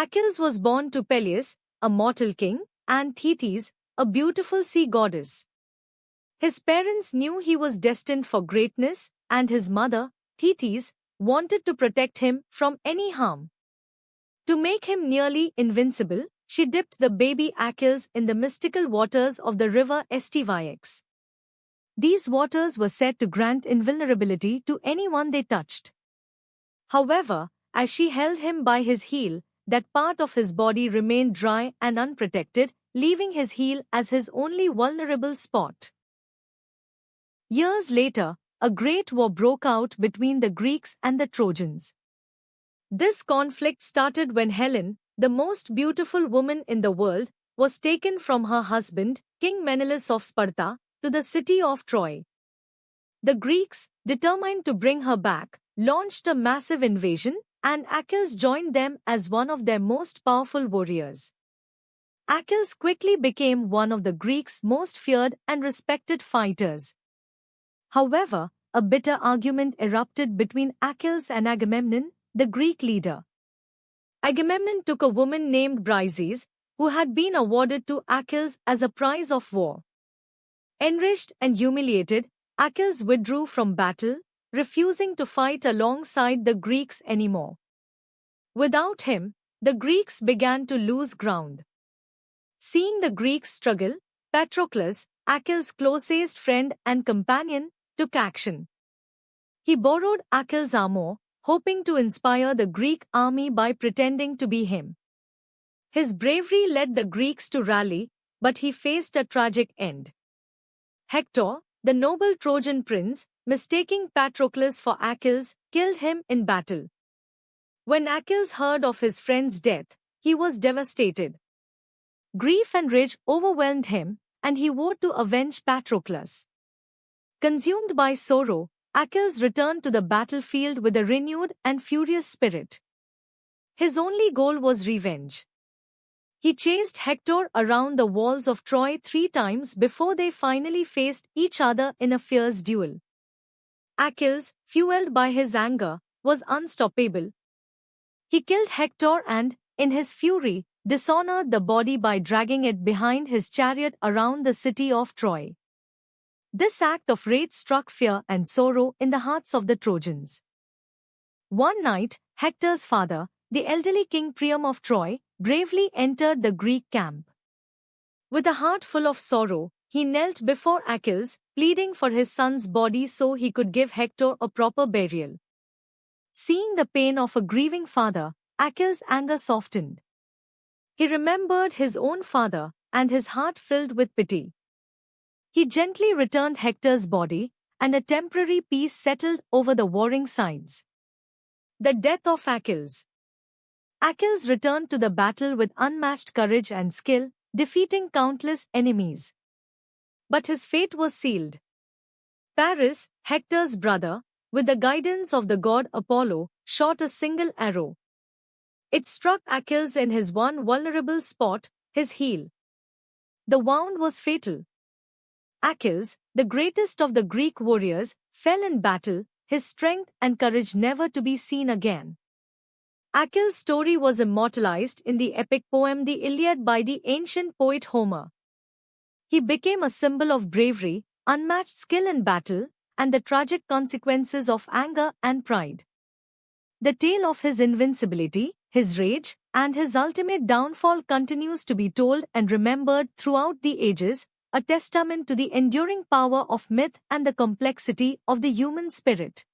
Achilles was born to Peleus, a mortal king, and Thetis, a beautiful sea goddess. His parents knew he was destined for greatness, and his mother, Thetis, wanted to protect him from any harm. To make him nearly invincible, she dipped the baby Achilles in the mystical waters of the river Styx. These waters were said to grant invulnerability to anyone they touched. However, as she held him by his heel, that part of his body remained dry and unprotected, leaving his heel as his only vulnerable spot. Years later, a great war broke out between the Greeks and the Trojans. This conflict started when Helen, the most beautiful woman in the world, was taken from her husband, King Menelaus of Sparta, to the city of Troy. The Greeks, determined to bring her back, launched a massive invasion, and Achilles joined them as one of their most powerful warriors. Achilles quickly became one of the Greeks' most feared and respected fighters. However, a bitter argument erupted between Achilles and Agamemnon, the Greek leader. Agamemnon took a woman named Briseis, who had been awarded to Achilles as a prize of war. Enraged and humiliated, Achilles withdrew from battle, refusing to fight alongside the Greeks anymore. Without him, the Greeks began to lose ground. Seeing the Greeks struggle, Patroclus, Achilles' closest friend and companion, took action. He borrowed Achilles' armor, hoping to inspire the Greek army by pretending to be him. His bravery led the Greeks to rally, but he faced a tragic end. Hector, the noble Trojan prince, mistaking Patroclus for Achilles, killed him in battle. When Achilles heard of his friend's death, he was devastated. Grief and rage overwhelmed him, and he vowed to avenge Patroclus. Consumed by sorrow, Achilles returned to the battlefield with a renewed and furious spirit. His only goal was revenge. He chased Hector around the walls of Troy 3 times before they finally faced each other in a fierce duel. Achilles, fueled by his anger, was unstoppable. He killed Hector and, in his fury, dishonored the body by dragging it behind his chariot around the city of Troy. This act of rage struck fear and sorrow in the hearts of the Trojans. One night, Hector's father, the elderly King Priam of Troy, bravely entered the Greek camp. With a heart full of sorrow, he knelt before Achilles, pleading for his son's body so he could give Hector a proper burial. Seeing the pain of a grieving father, Achilles' anger softened. He remembered his own father, and his heart filled with pity. He gently returned Hector's body, and a temporary peace settled over the warring sides. The death of Achilles. Achilles returned to the battle with unmatched courage and skill, defeating countless enemies. But his fate was sealed. Paris, Hector's brother, with the guidance of the god Apollo, shot a single arrow. It struck Achilles in his one vulnerable spot, his heel. The wound was fatal. Achilles, the greatest of the Greek warriors, fell in battle, his strength and courage never to be seen again. Achilles' story was immortalized in the epic poem The Iliad by the ancient poet Homer. He became a symbol of bravery, unmatched skill in battle, and the tragic consequences of anger and pride. The tale of his invincibility, his rage, and his ultimate downfall continues to be told and remembered throughout the ages, a testament to the enduring power of myth and the complexity of the human spirit.